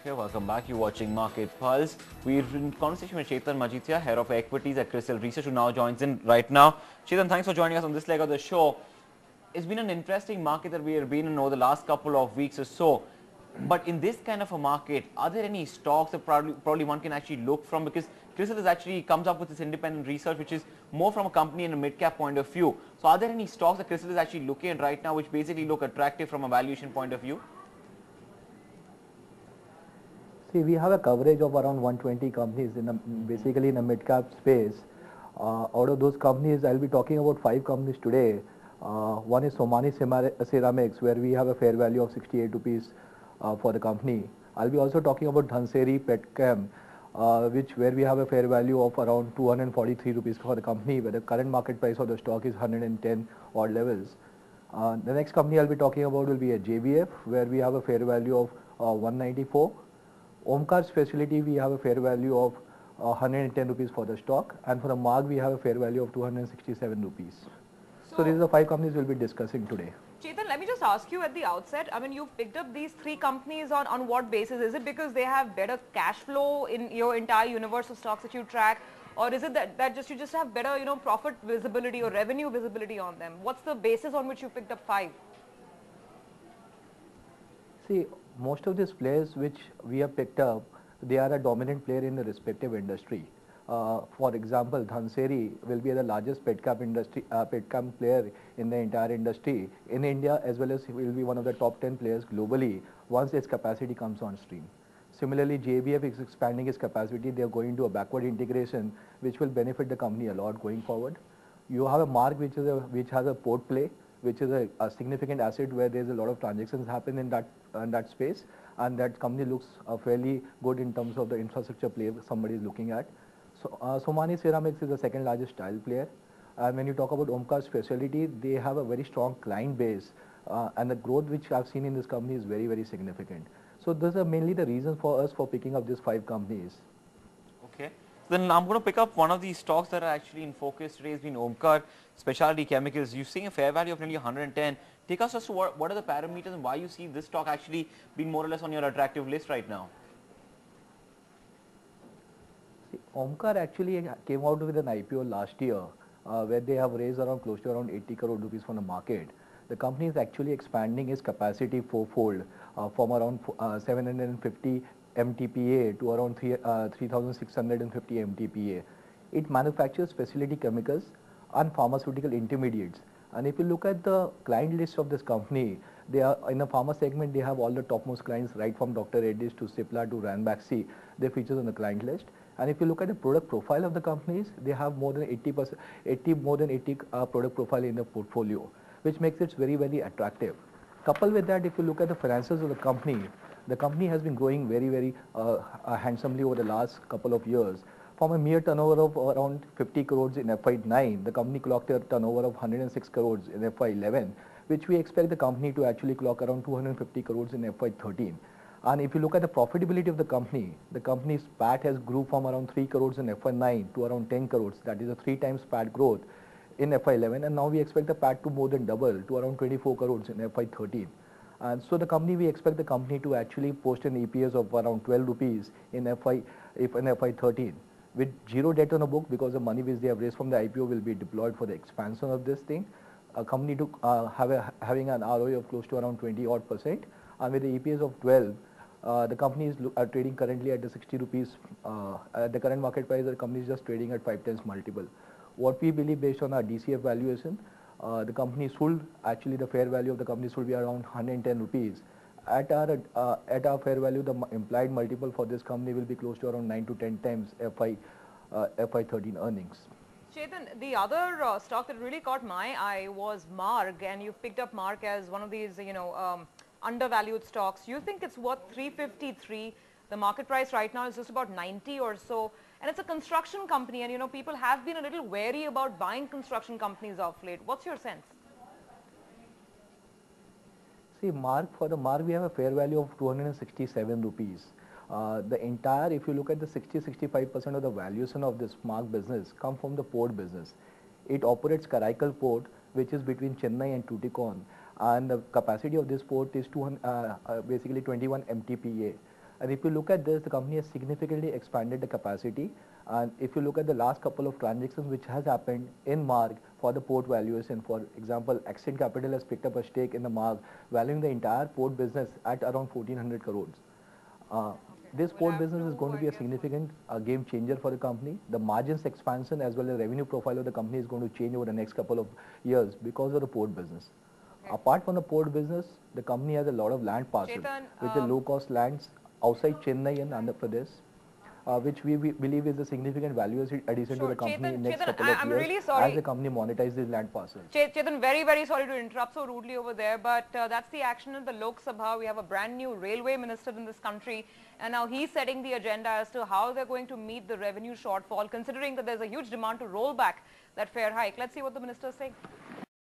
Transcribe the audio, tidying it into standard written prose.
here. Welcome back. You're watching Market Pulse. We're in conversation with Chetan Majithia, Head of Equities at Crystal Research, who now joins in right now. Chetan, thanks for joining us on this leg of the show. It's been an interesting market that we have been in over the last couple of weeks or so. But in this kind of a market, are there any stocks that probably one can actually look from? Because Crystal has actually comes up with this independent research, which is more from a company and a mid-cap point of view. So are there any stocks that Crystal is actually looking at right now, which basically look attractive from a valuation point of view? See, we have a coverage of around 120 companies basically in a mid-cap space. Out of those companies, I'll be talking about 5 companies today. One is Somany Ceramics, where we have a fair value of 68 rupees for the company. I'll be also talking about Dhanseri Petchem, where we have a fair value of around 243 rupees for the company, where the current market price of the stock is 110 odd levels. The next company I'll be talking about will be a JBF, where we have a fair value of 194. Omkar Specialty, we have a fair value of 110 rupees for the stock, and for the MARG we have a fair value of 267 rupees. So these are the 5 companies we'll be discussing today. Chetan, let me just ask you at the outset, I mean, you've picked up these 3 companies on what basis? Is it because they have better cash flow in your entire universe of stocks that you track? Or is it that you just have better, profit visibility or revenue visibility on them? What's the basis on which you picked up 5? See, most of these players which we have picked up, they are a dominant player in the respective industry. For example, Dhanseri will be the largest petchem player in the entire industry in India, as well as will be one of the top 10 players globally once its capacity comes on stream. Similarly, JBF is expanding its capacity. They are going to a backward integration, which will benefit the company a lot going forward. You have a MARG, which has a port play, which is a significant asset where there is a lot of transactions happen in that space, and that company looks fairly good in terms of the infrastructure play somebody is looking at. So Somany Ceramics is the second largest tile player, and when you talk about Omkar Specialty, they have a very strong client base, and the growth which I've seen in this company is very, very significant. So those are mainly the reasons for us for picking up these 5 companies. Okay. Then I'm going to pick up one of these stocks that are actually in focus today. Has been Omkar Specialty Chemicals. You're seeing a fair value of nearly 110. Take us as to what are the parameters and why you see this stock actually being more or less on your attractive list right now? See, Omkar actually came out with an IPO last year, where they have raised close to around 80 crore rupees from the market. The company is actually expanding its capacity fourfold, from around 750 MTPA to around 3,650 MTPA. It manufactures specialty chemicals and pharmaceutical intermediates. And if you look at the client list of this company, they are in the pharma segment. They have all the topmost clients, right from Dr. Reddy's to Cipla to Ranbaxy. They features on the client list. And if you look at the product profile of the companies, they have more than 80 product profile in the portfolio, which makes it very, very attractive. Coupled with that, if you look at the finances of the company has been growing very, very handsomely over the last couple of years. From a mere turnover of around 50 crores in FY9, the company clocked a turnover of 106 crores in FY11, which we expect the company to actually clock around 250 crores in FY13. And if you look at the profitability of the company's PAT has grew from around 3 crores in FY9 to around 10 crores. That is a 3 times PAT growth in FY11, and now we expect the PAT to more than double to around 24 crores in FY13. And so we expect the company to actually post an EPS of around 12 rupees in FY13. With zero debt on the book, because the money which they have raised from the IPO will be deployed for the expansion of this thing. A company to having an ROE of close to around 20 odd %, and with the EPS of 12, the company is trading currently at the 60 rupees. At the current market price, the company is just trading at 5 times multiple. What we believe, based on our DCF valuation, the company should actually, the fair value of the company should be around 110 rupees. At our fair value, the implied multiple for this company will be close to around 9 to 10 times FY13 earnings. Chetan, the other stock that really caught my eye was MARG, and you've picked up MARG as one of these, undervalued stocks. You think it's worth 353? The market price right now is just about 90 or so, and it's a construction company, and people have been a little wary about buying construction companies of late. What's your sense? See, for the MARG, we have a fair value of 267 rupees. If you look at the 60-65% of the valuation of this MARG business come from the port business. It operates Karaikal Port, which is between Chennai and Tuticorin, and the capacity of this port is basically 21 MTPA. And if you look at this, the company has significantly expanded the capacity. And if you look at the last couple of transactions which has happened in Marg for the port valuation, for example, Accent Capital has picked up a stake in the Marg, valuing the entire port business at around 1400 crores. This port business is going to be a significant game changer for the company. The margins expansion as well as revenue profile of the company is going to change over the next couple of years because of the port business. Okay. Apart from the port business, the company has a lot of land parcels, Chetan, which are low-cost lands outside Chennai and Andhra Pradesh, which we believe is a significant value addition to Sure. the company in the next Chetan, couple of I'm years really sorry. as the company monetizes these land parcels. Chetan, very, very sorry to interrupt so rudely over there, but that's the action in the Lok Sabha. We have a brand new railway minister in this country, and now he's setting the agenda as to how they're going to meet the revenue shortfall, considering that there's a huge demand to roll back that fare hike. Let's see what the minister is saying.